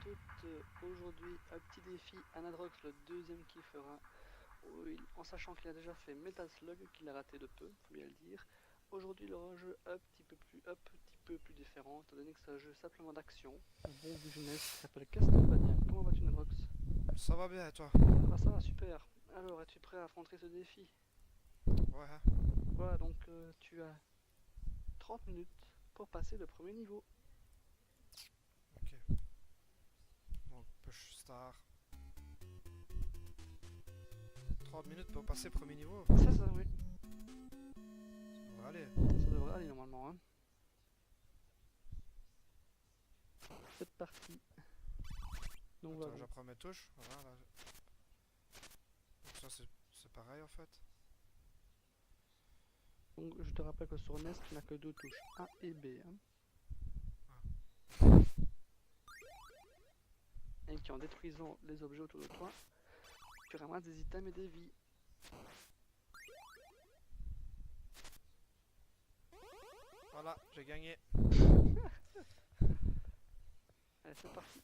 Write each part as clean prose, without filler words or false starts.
toutes. Aujourd'hui, un petit défi Anadrox, le deuxième qui fera, en sachant qu'il a déjà fait Metal Slug, qu'il a raté de peu, faut bien le dire. Aujourd'hui, il aura un jeu un petit peu plus différent, étant donné que c'est un jeu simplement d'action, un bon vieux jeunesse qui s'appelle Castlevania. Comment vas-tu, Anadrox? Ça va bien et toi? Ça va super. Alors, es-tu prêt à affronter ce défi? Ouais. Voilà, donc tu as 30 minutes pour passer le premier niveau. Ok. Donc push star. 30 minutes pour passer premier niveau. C'est ça, oui. Ça va aller. Ça devrait aller normalement, hein. C'est parti. Donc voilà. Attends, j'apprends mes touches. Voilà, là. Donc ça c'est pareil en fait. Donc je te rappelle que sur NES, tu n'as que deux touches, A et B. Hein. Et qu'en détruisant les objets autour de toi, tu ramasses des items et des vies. Voilà, j'ai gagné. Allez, c'est parti.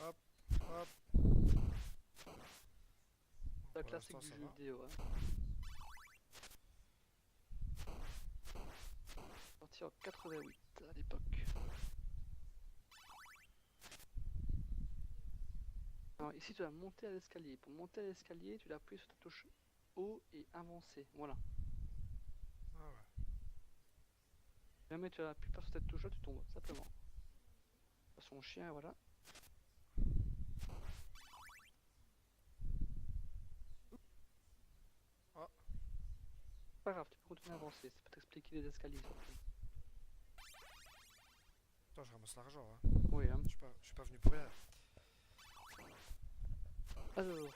Hop, hop. C'est la Pour classique l'instant du ça jeu va. vidéo. Hein. Sorti en 88 à l'époque. Alors ici tu vas monter à l'escalier. Pour monter à l'escalier, tu dois appuyer sur ta touche haut et avancer. Voilà. Ah ouais. Si jamais tu appuies pas sur cette touche là, tu tombes, simplement. Son chien, voilà. Oh, Pas grave, tu peux continuer à avancer, ça peut t'expliquer les escaliers surtout. attends, je ramasse l'argent. Hein. Oui, hein. Je suis pas venu pour rien. Alors,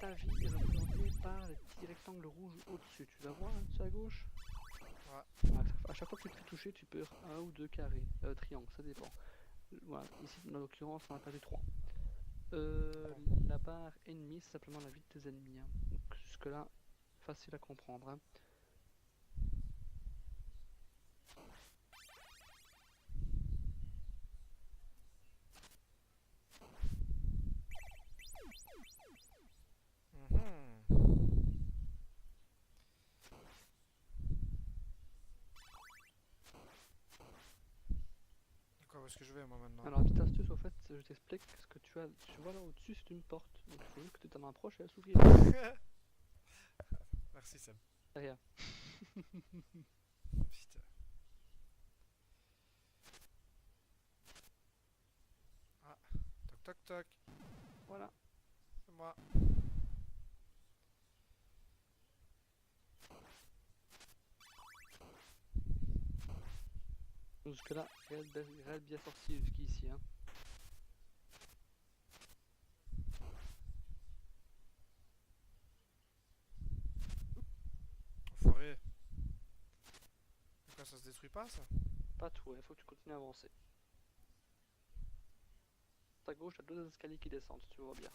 ta vie est représentée par les petits rectangles rouges au-dessus. Tu vas voir là-dessus à gauche? Ouais. À chaque fois que tu te fais toucher, tu perds un ou deux carrés, triangles, ça dépend. Voilà, ici, dans l'occurrence, on a perdu 3. Bon. La barre ennemie, c'est simplement la vie de tes ennemis. Hein. Donc, jusque-là, facile à comprendre. Hein. Mhm. Quoi, où est-ce que je vais moi maintenant? Alors, petite astuce, au fait, je t'explique ce que tu as. Tu vois là au-dessus, c'est une porte. Donc, il faut juste que tu t'en approches et elle s'ouvrira. Merci Sam. Derrière. Putain. Ah, toc toc toc. Voilà. C'est moi. Jusque-là, rien de bien sorti jusqu'ici. Hein. Enfoiré. Pourquoi ça se détruit pas ça? Pas tout, il faut que tu continues à avancer. À gauche, tu as deux escaliers qui descendent, si tu vois bien.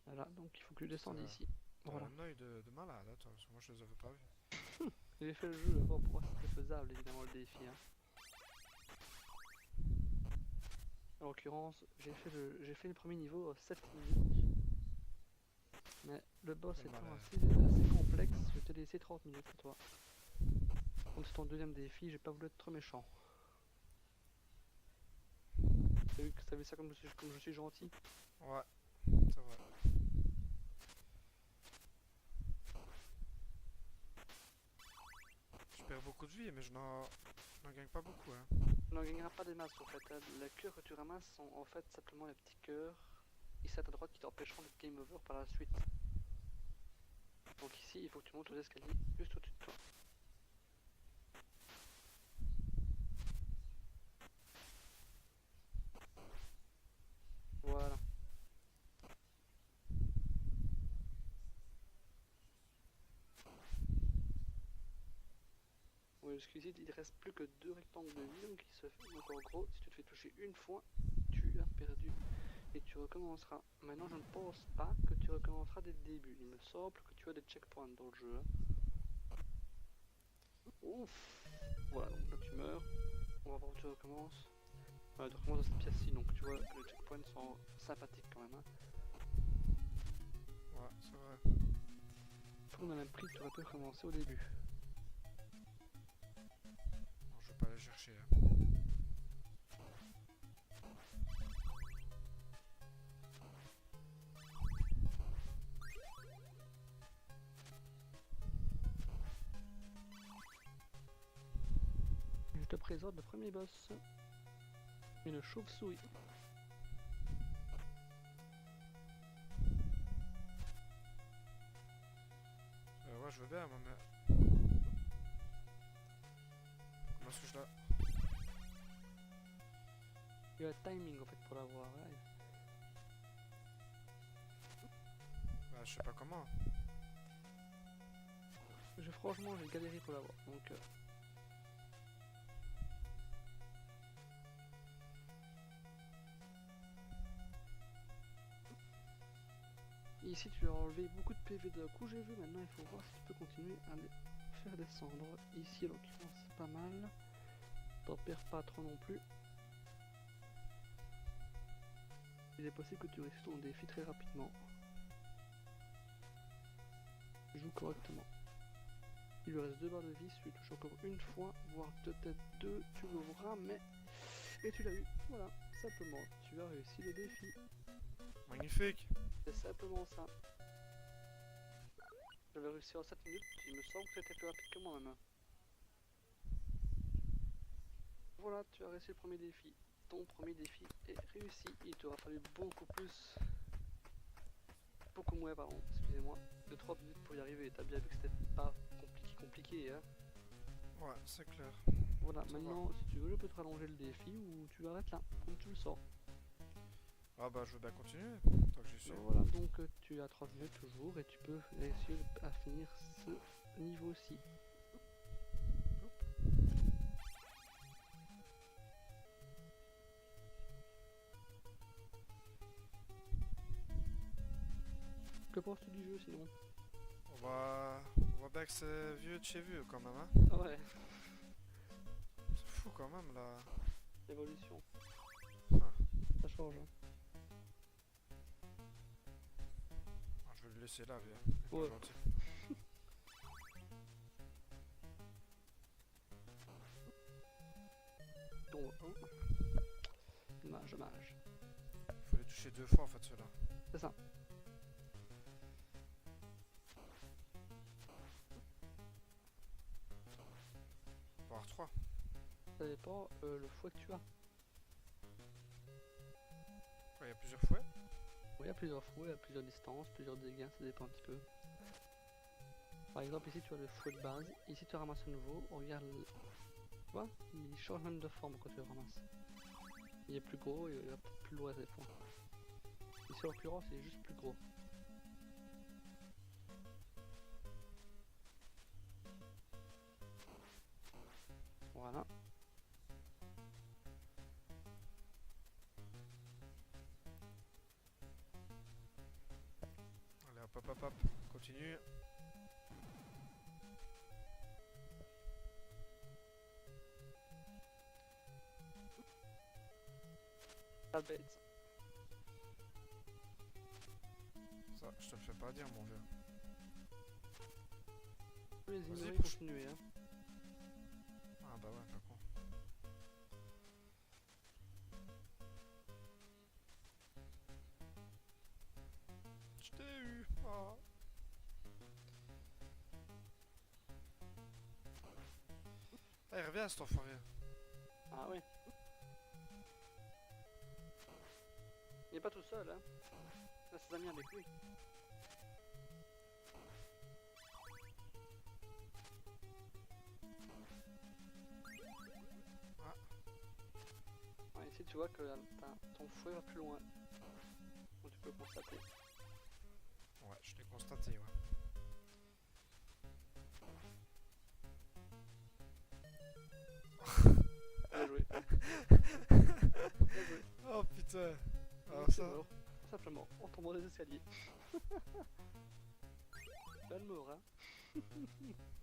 Voilà, donc il faut que tu descendes ici. T'as Voilà. un œil de malade, hein, toi, parce que moi je les avais pas vus. J'ai fait le jeu avant pour voir si c'était faisable, évidemment, le défi. Hein. En l'occurrence, j'ai fait le premier niveau 7 minutes. Mais le boss C'est étant malade. assez complexe, je vais te laisser 30 minutes à toi. Comme c'est ton deuxième défi, j'ai pas voulu être trop méchant. T'as vu ça comme je suis gentil? Ouais, c'est vrai. Je perds beaucoup de vie, mais je n'en gagne pas beaucoup. Hein. Tu n'en gagneras pas des masses en fait. Hein. Les cœurs que tu ramasses sont en fait simplement les petits cœurs ici à ta droite qui t'empêcheront d'être game over par la suite. Donc ici, il faut que tu montes aux escaliers juste au-dessus de toi. Voilà. Oui, jusqu'ici, il reste plus que 2 rectangles de vie, donc, donc en gros, si tu te fais toucher une fois, tu as perdu. Et tu recommenceras. Maintenant, je ne pense pas que tu recommenceras dès le début. Il me semble que tu as des checkpoints dans le jeu. Ouf. Voilà, donc là tu meurs. On va voir où tu recommences. Tu recommences dans cette pièce-ci, donc tu vois que les checkpoints sont sympathiques quand même. Ouais, c'est vrai. Pour le même prix, tu aurais pu recommencer au début. Non, je vais pas aller chercher. Je te présente le premier boss. Une chauve-souris. Ouais, je veux bien, moi, mais... Comment est-ce que je la... Il y a le timing en fait pour l'avoir. Hein. Bah, je sais pas comment. Franchement, j'ai galéré pour l'avoir. Donc, ici, tu as enlevé beaucoup de PV d'un coup, j'ai vu. Maintenant, il faut voir si tu peux continuer à les faire descendre. Ici, en l'occurrence, c'est pas mal. T'en perds pas trop non plus. Il est possible que tu réussisses ton défi très rapidement. Joue correctement. Il lui reste 2 barres de vie, si tu touches encore une fois, voire peut-être 2, tu l'ouvras, mais... Et tu l'as eu, voilà, simplement, tu as réussi le défi. Magnifique. C'est simplement ça. J'avais réussi en 7 minutes, il me semble que c'était plus rapide que moi même. Voilà, tu as réussi le premier défi. Ton premier défi est réussi. Il t'aura fallu beaucoup moins, pardon, excusez-moi, de 3 minutes pour y arriver. T'as bien vu que c'était pas compliqué, hein. Ouais, c'est clair. Voilà, Ça maintenant, va. si tu veux, je peux te rallonger le défi ou tu arrêtes là, comme tu le sens. Ah bah, je veux bien continuer, tant que j'y suis. Voilà, donc tu as 3 minutes toujours et tu peux réussir à finir ce niveau-ci. Que penses-tu du jeu sinon? On voit bien que c'est vieux de chez vieux quand même, hein. Ouais, C'est fou quand même, là. évolution. Ah. Ça change. Hein. Ah, je vais le laisser là, vieux. Il est Ouais. pas gentil. Tombe 1. Dommage, dommage. Faut les toucher 2 fois en fait, ceux-là. C'est ça. Voire 3. Ça dépend le fouet que tu as. Il y a plusieurs fouets. Oui, il y a plusieurs fouets, à plusieurs distances, plusieurs dégâts, ça dépend un petit peu. Par exemple, ici tu as le fouet de base, ici tu ramasses un nouveau, regarde, tu vois, il change même de forme quand tu le ramasses. Il est plus gros et il va peut-être plus loin des fois. Ici en l'occurrence, il est juste plus gros. Voilà. Allez, hop, hop, hop, hop. Continue. Pas bête. Ça, je te le fais pas dire, mon vieux. Les Vas-y, ignorer, pousse. continuer. Hein. Ah bah ouais, pas con. Je t'ai eu. Ah. Ah, il revient cet enfoiré. Ah oui. Il n'est pas tout seul, hein. Il a ses amis avec lui. Ah. Ouais, ici tu vois que ton fouet va plus loin. Donc tu peux constater. Ouais, je l'ai constaté, ouais. Bien joué. Bien joué. Oh putain. Alors C'est ça... mort. Simplement, en tombant des escaliers. Belle mort, hein.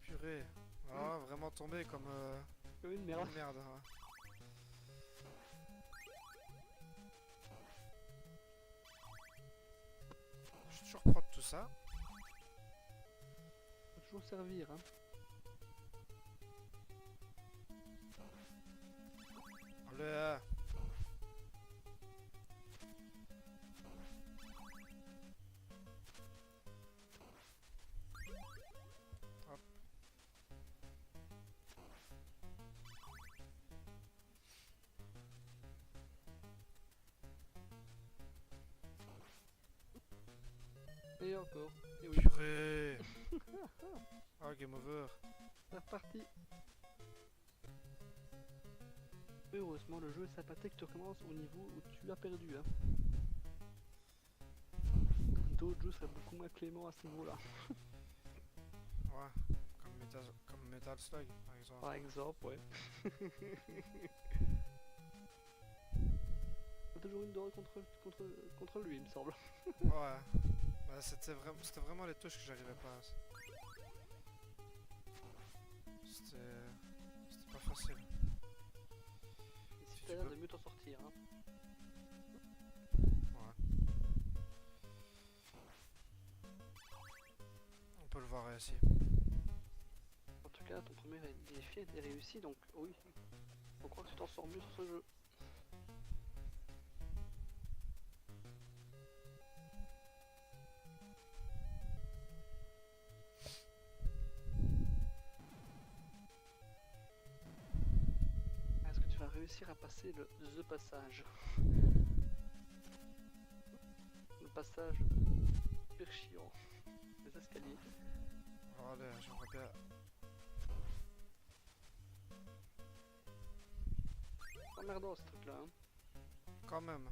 Purée. Ah, vraiment tombé comme Comme une une merde. merde. Hein. Je suis toujours pro de tout ça. Faut toujours servir, hein. Allez. Hop. Et encore. Et oui, Purée. Ah, game over. c'est reparti. Heureusement, le jeu est sympathique, tu recommences au niveau où tu as perdu, hein. D'autres jeux seraient beaucoup moins cléments à ce niveau-là. Ouais. Comme Metal Slug, par exemple. Par exemple, ouais. T'as toujours une dorée contre lui, il me semble. Ouais. Bah, c'était vraiment les touches que j'arrivais pas à... C'était pas facile. Ici, Si t'as tu l'air peux- de mieux t'en sortir, hein. Ouais. On peut le voir ici. En tout cas, ton premier défi a été réussi, donc oui. On croit que tu t'en sors mieux sur ce jeu. Est-ce que tu vas réussir à passer le The Passage? Le passage super chiant. Les escaliers. Oh, allez, j'aimerais bien... Emmerdant ce truc là, hein. Quand même.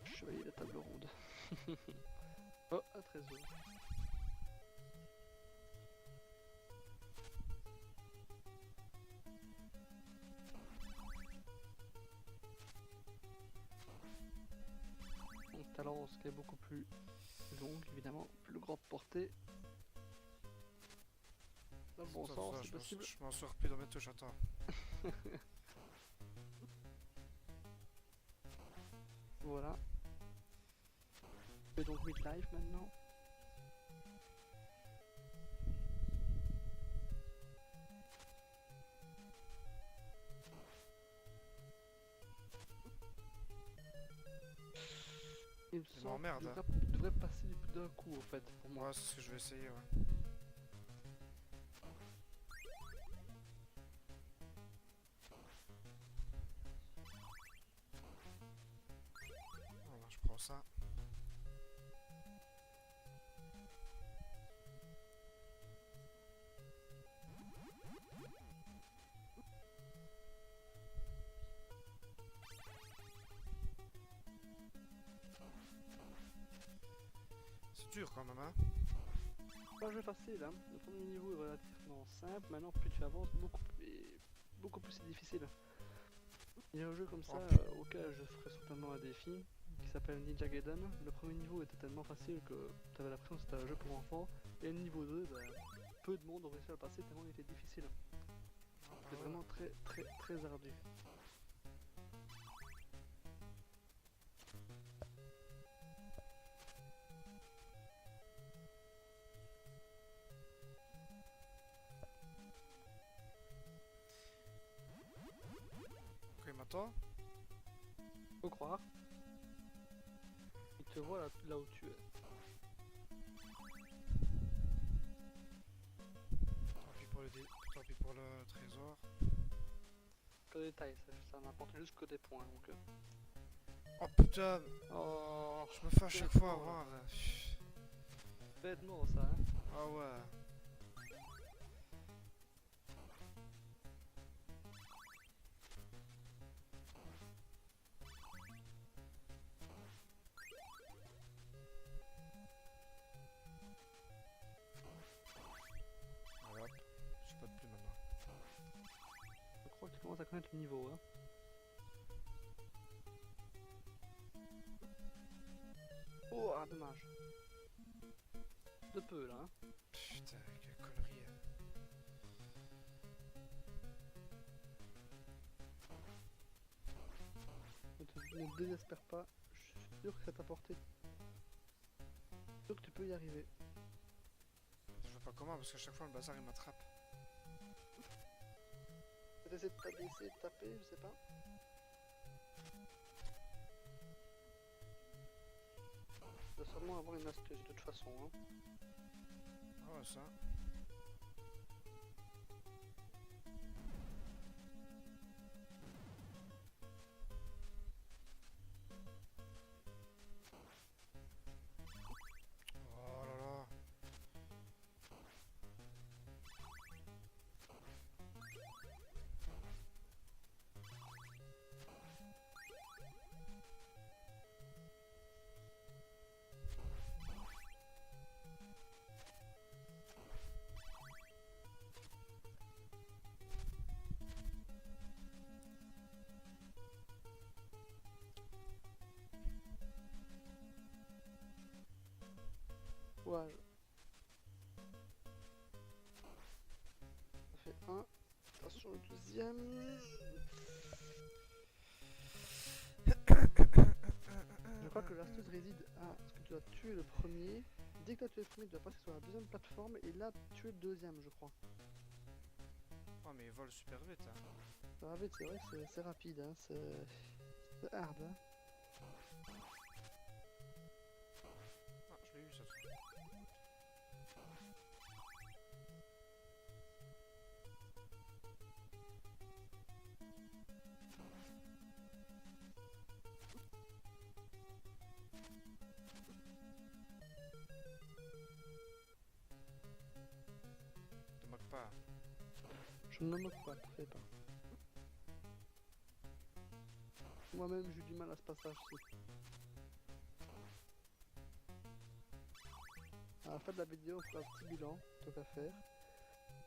Chevalier de la table ronde. Oh, un trésor. Donc ta lance qui est beaucoup plus longue, évidemment, plus grande portée. Dans le bon Attends, sens, attends, c'est possible. je m'en sors plus dans mes touches, attends. Voilà. Et donc midlife maintenant. Il me Il semble m'emmerde, qu'il hein. devrait passer d'un coup en fait pour moi. Ouais, c'est ce que je vais essayer, ouais. Voilà, je prends ça. C'est dur quand même, hein. Pas un jeu facile, hein. Le premier niveau est relativement simple. Maintenant, plus tu avances, beaucoup plus c'est difficile. Il y a un jeu comme ça auquel je ferai certainement un défi qui s'appelle Ninja Gaiden. Le premier niveau était tellement facile que tu avais l'impression que c'était un jeu pour enfants. Et le niveau 2, peu de monde ont réussi à le passer tellement il était difficile. C'était vraiment très ardu. Ok, maintenant. Faut croire. Il te voit là où tu es. Tant pis pour le trésor. Que des détails, ça n'apporte juste que des points. Donc, Oh putain, Oh, je me fais à chaque fois avoir. bêtement ça, hein. Ah ouais. commence à connaître le niveau. Hein. Oh, ah, dommage. De peu là. Hein. Putain, quelle connerie. Ne désespère pas, je suis sûr que ça t'a porté. Je suis sûr que tu peux y arriver. Je vois pas comment parce qu'à chaque fois le bazar il m'attrape. Peut-être essayer de t'abaisser, de taper, je sais pas. Tu dois sûrement avoir une astuce de toute façon. Hein. Ah ouais, ça. Oh là là. Ouais. Ça fait un. Attention le deuxième. Je crois que l'astuce réside à ce que tu dois tuer le premier. Dès que tu as tué le premier, tu dois passer sur la deuxième plateforme et là tuer le deuxième, je crois. Oh mais il vole super vite. Hein. Ça va vite, c'est vrai que c'est rapide, hein. C'est hard. Hein. Ah, je l'ai eu cette fois. Te moque pas. Je ne me moque pas, t'en fais pas. Moi-même, j'ai eu du mal à ce passage-ci. À la fin de la vidéo, on fera un petit bilan, tant qu'à faire.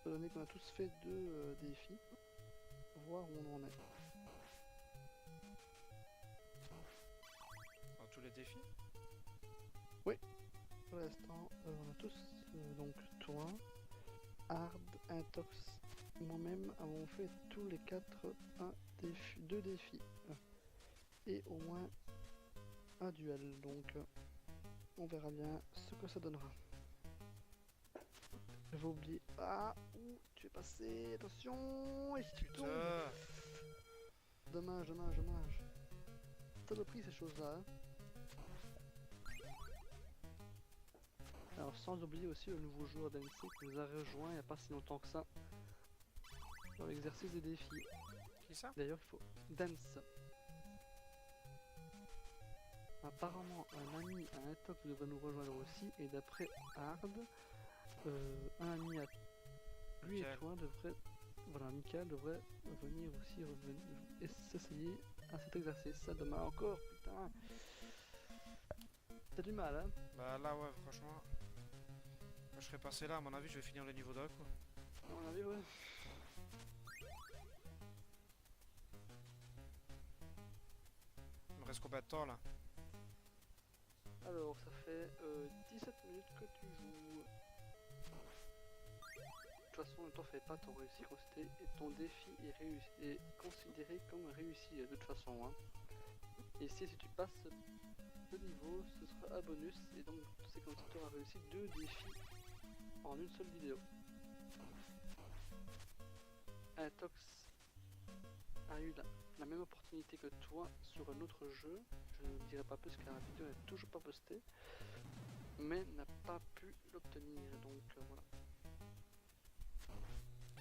Étant donné qu'on a tous fait deux défis, voir où on en est. Dans tous les défis. Pour l'instant, on a tous, donc toi, Hard, Intox, moi-même avons fait tous les 4 deux défis. Et au moins un duel, donc on verra bien ce que ça donnera. J'avais oublié. Ah, où tu es passé, attention, et si tu tombes. Putain. Dommage, dommage, dommage. Ça doit pris ces choses-là. Hein. Alors sans oublier aussi le nouveau joueur d'AMC qui nous a rejoint il n'y a pas si longtemps que ça. Dans l'exercice des défis. Qui ça? D'ailleurs il faut Dance. Apparemment un ami à Intox devrait nous rejoindre aussi et d'après Hard, un ami à lui Michael. et toi devrait, voilà, Mika devrait venir aussi et s'essayer à cet exercice. Ça demain encore, putain. T'as du mal hein. Bah là ouais franchement. Moi, je serais passé là, à mon avis je vais finir le niveau 2 quoi. À mon avis ouais. Il me reste combien de temps là? Alors ça fait 17 minutes que tu joues. De toute façon ne t'en fais pas, t'en réussi resté et ton défi est considéré comme réussi de toute façon. Hein. Et si tu passes ce niveau, ce sera un bonus et donc c'est comme si tu auras réussi 2 défis en une seule vidéo. Intox a eu la même opportunité que toi sur un autre jeu, je ne dirai pas plus car la vidéo n'est toujours pas postée, mais n'a pas pu l'obtenir, donc voilà.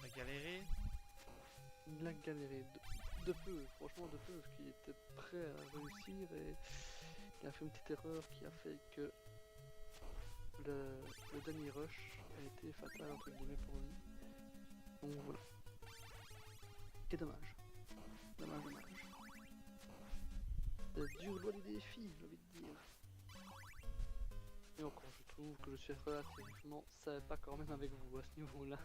La galéré. Il a galéré de peu, franchement de peu, parce qu'il était prêt à réussir et il a fait une petite erreur qui a fait que le dernier rush a été fatal entre guillemets pour lui. Donc voilà. Et dommage. Dommage, dommage. C'est dur loi des défis, j'ai envie de dire. Et encore, je trouve que je suis relativement sympa quand même avec vous à ce niveau-là.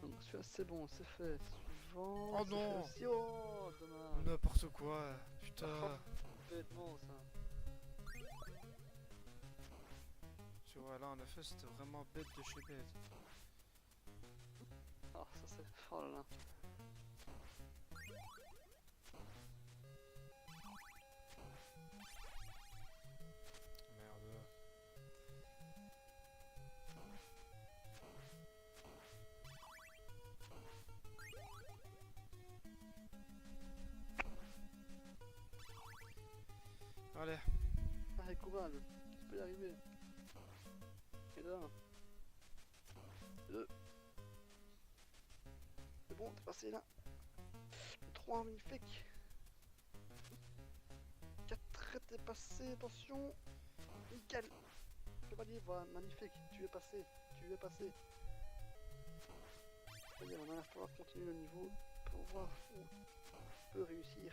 Donc celui-là c'est bon, c'est fait. Suivant. Oh c'est non. fait aussi. Oh, dommage. N'importe quoi, putain. Bêtement ça. Tu vois, là en effet, c'était vraiment bête de chez bête. Ah, ça c'est. Oh là là. Merde. Allez. Allez, courage. Tu peux y arriver. Et là. 2. C'est bon, t'es passé là. 3, magnifique. 4, t'es passé, attention. Nickel. Chevalier, voilà, magnifique. Tu es passé. Tu es passé. C'est-à-dire, on va falloir continuer le niveau pour voir où on peut réussir.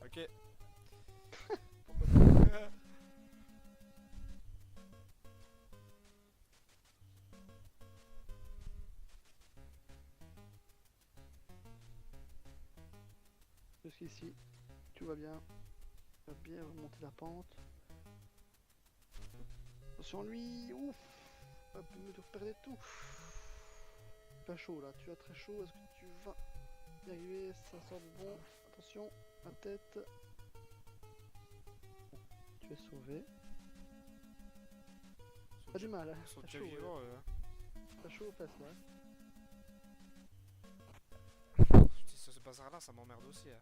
Ok. Pourquoi pas. Jusqu'ici, tout va bien. On va bien remonter la pente. Attention lui, ouf. Hop, me perdre tout. Tu as chaud là, tu as très chaud. Est-ce que tu vas y arriver? Ça sort du bon. Attention, la tête. Tu es sauvé. Pas du mal, hein. Ils sont T'as déjà chaud, vivants, eux, hein. T'as chaud aux fesses là. Ce bazar là, ça m'emmerde aussi, hein.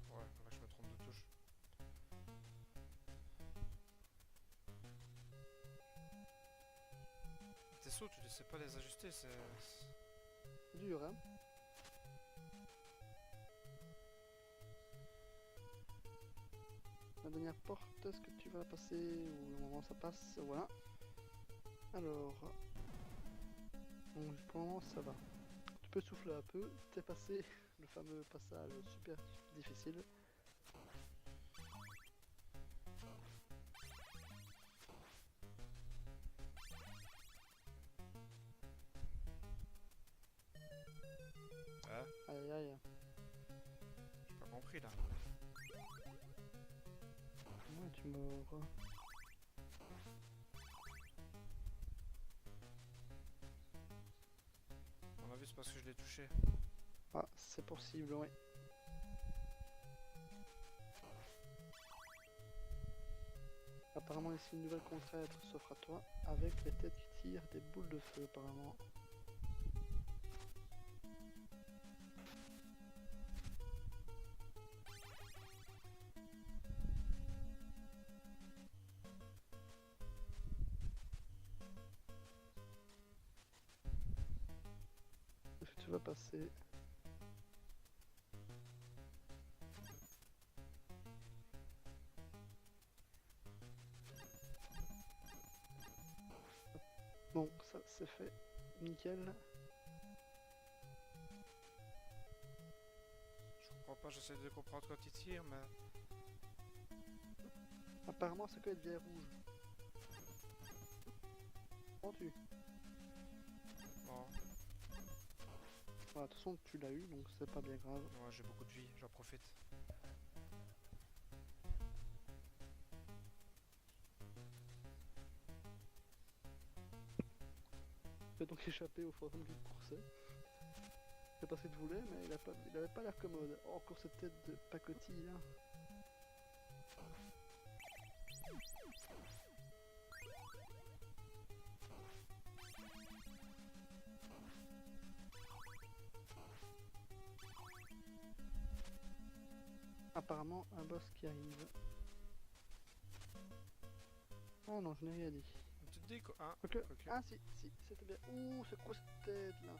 Ouais, là je me trompe de touche. Tes sauts, tu ne sais pas les ajuster, C'est dur, hein. La dernière porte, est-ce que tu vas la passer ou au moment ça passe? Voilà. Alors, donc pour le moment ça va. Tu peux souffler un peu. T'es passé le fameux passage super difficile. Hein? Aïe aïe. J'ai pas compris là. Moi tu mords. À mon avis, c'est parce que je l'ai touché. Ah, c'est possible, oui. Apparemment ici une nouvelle contre-être s'offre à toi avec les têtes qui tirent des boules de feu apparemment. Est-ce que tu vas passer? Bon, ça c'est fait. Nickel. Je comprends pas, j'essaie de comprendre quand il tire, mais. Apparemment c'est que être vieille rouge. Prends-tu? Non, Voilà, de toute façon tu l'as eu donc c'est pas bien grave. ouais, j'ai beaucoup de vie, j'en profite. Il a donc échappé au forum qu'il coursait. C'est parce qu'il te voulait mais il avait pas l'air commode. Oh, encore cette tête de pacotille là. Apparemment un boss qui arrive. Ah non, je n'ai rien dit. Une petite déco, hein? Ok. Ok. Ah si, c'était bien. Ouh, c'est quoi cette tête là?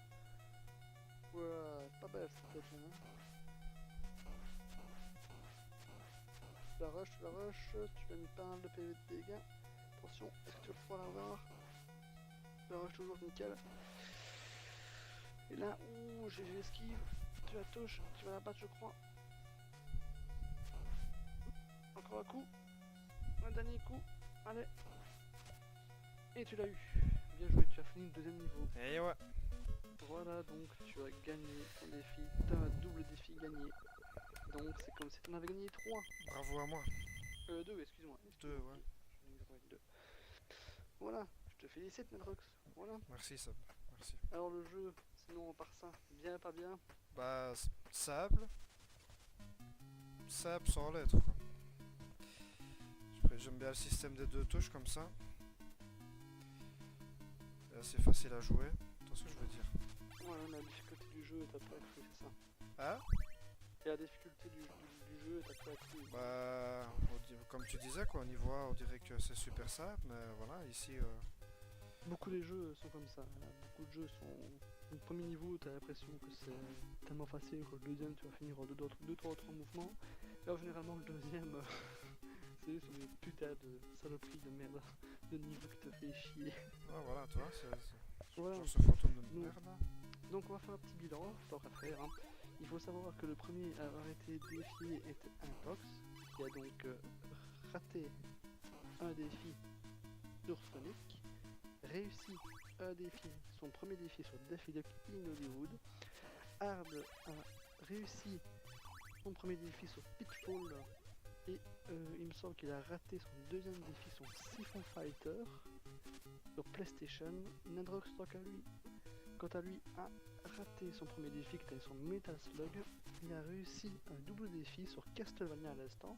Ouais, pas belle cette tête là. Hein. Tu la rush, tu vas mis pas mal de PV de dégâts. Attention, est-ce que tu vas pouvoir l'avoir? Tu la rush toujours nickel. Et là, ouh, GG esquive. tu la touches, tu vas la battre, je crois. Encore un coup. Un dernier coup. Allez. Et tu l'as eu. Bien joué, tu as fini le deuxième niveau. Et ouais. Voilà, donc tu as gagné ton défi. Tu as un double défi gagné. Donc c'est comme si tu en avais gagné 3. Bravo à moi. 2, excuse-moi. 2, ouais. Deux. Voilà, je te félicite, Nedrox. Voilà. Merci, Sab. Merci. Alors le jeu, sinon par ça, bien, pas bien. Bah, sable. Sable sans lettres, quoi. J'aime bien le système des 2 touches comme ça. C'est assez facile à jouer. Tu vois ce que je veux dire? Voilà, la difficulté du jeu est à peu accrue, c'est ça. Hein? Et la difficulté du jeu est à peu accrue. Bah, comme tu disais, quoi, on y voit, on dirait que c'est super simple, mais voilà, ici... Beaucoup de jeux sont comme ça. Hein. Beaucoup de jeux sont. Au premier niveau, tu as l'impression que c'est tellement facile que le deuxième, tu vas finir en 2-3 mouvements. Et alors, généralement, le deuxième, c'est sur des putains de saloperies de merde de niveau qui te fait chier. Ah, voilà, tu vois, Voilà. genre ce fantôme de merde, là. Donc, on va faire un petit bilan, tant qu'à faire. Hein. Il faut savoir que le premier à avoir été défié était Intox, qui a donc raté un défi sur Sonic. Réussi un défi, son premier défi sur Daffy Duck in Hollywood. Hard a réussi son premier défi sur Pitfall et il me semble qu'il a raté son deuxième défi sur Siphon Fighter sur PlayStation. Nedrox quant à lui a raté son premier défi qui était son Metal Slug. Il a réussi un double défi sur Castlevania à l'instant.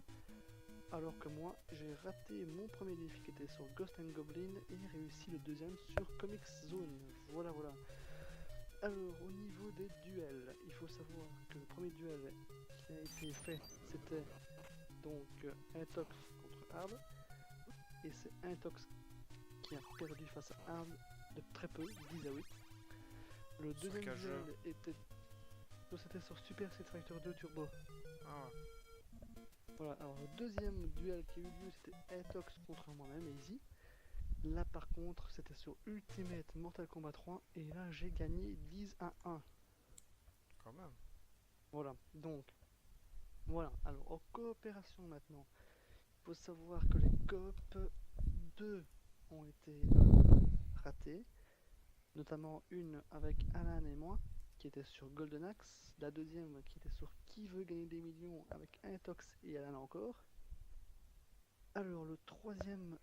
Alors que moi, j'ai raté mon premier défi qui était sur Ghost and Goblin et réussi le deuxième sur Comics Zone. Voilà. Alors, au niveau des duels, il faut savoir que le premier duel qui a été fait, c'était donc Intox contre Hard. Et c'est Intox qui a perdu face à Hard de très peu, 10 à 8. Le deuxième duel c'était sur Super Street Fighter 2 Turbo. Ah ouais. Voilà, alors le deuxième duel qui a eu lieu c'était Intox contre moi-même, Easy. Là par contre c'était sur Ultimate Mortal Kombat 3 et là j'ai gagné 10 à 1. Quand même. Voilà, donc voilà, alors en coopération maintenant, il faut savoir que les coop 2 ont été ratées, notamment une avec Alan et moi qui était sur Golden Axe, la deuxième qui était sur Qui veut gagner des millions avec Intox et Alan encore. Alors le troisième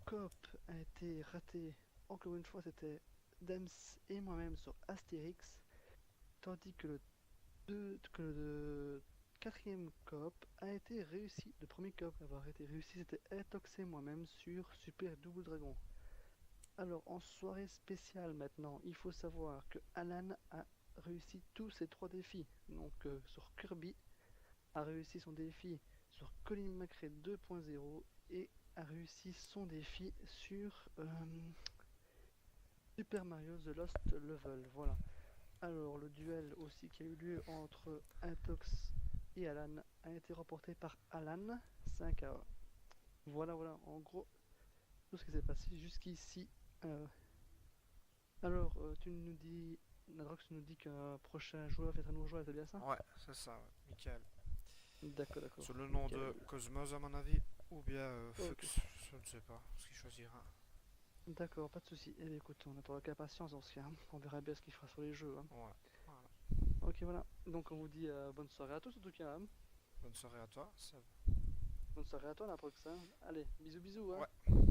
coop a été raté, encore une fois c'était Dems et moi-même sur Astérix, tandis que le quatrième coop a été réussi. Le premier coop à avoir été réussi c'était Intox et moi-même sur Super Double Dragon. Alors en soirée spéciale maintenant, il faut savoir que Alan a réussi tous ses 3 défis. Donc sur Kirby, a réussi son défi sur Colin McRae 2.0 et a réussi son défi sur Super Mario The Lost Level. Voilà. Alors le duel aussi qui a eu lieu entre Intox et Alan a été remporté par Alan 5 à 1. Voilà, en gros tout ce qui s'est passé jusqu'ici. Alors tu nous dis, Nadrox nous dit qu'un prochain joueur va être un nouveau joueur, c'est bien ça? Ouais, c'est ça, ouais. Michael. D'accord. Sur le nom de Cosmos à mon avis, ou bien Fux, je ne sais pas ce qu'il choisira. D'accord, pas de soucis. Eh bien, écoute, on attend avec impatience dans ce cas. On verra bien ce qu'il fera sur les jeux. Hein. Ouais, voilà. Ok, voilà. Donc on vous dit bonne soirée à tous en tout cas. Hein. Bonne soirée à toi, Seb. Bonne soirée à toi, la prochaine. Allez, bisous. Hein. Ouais.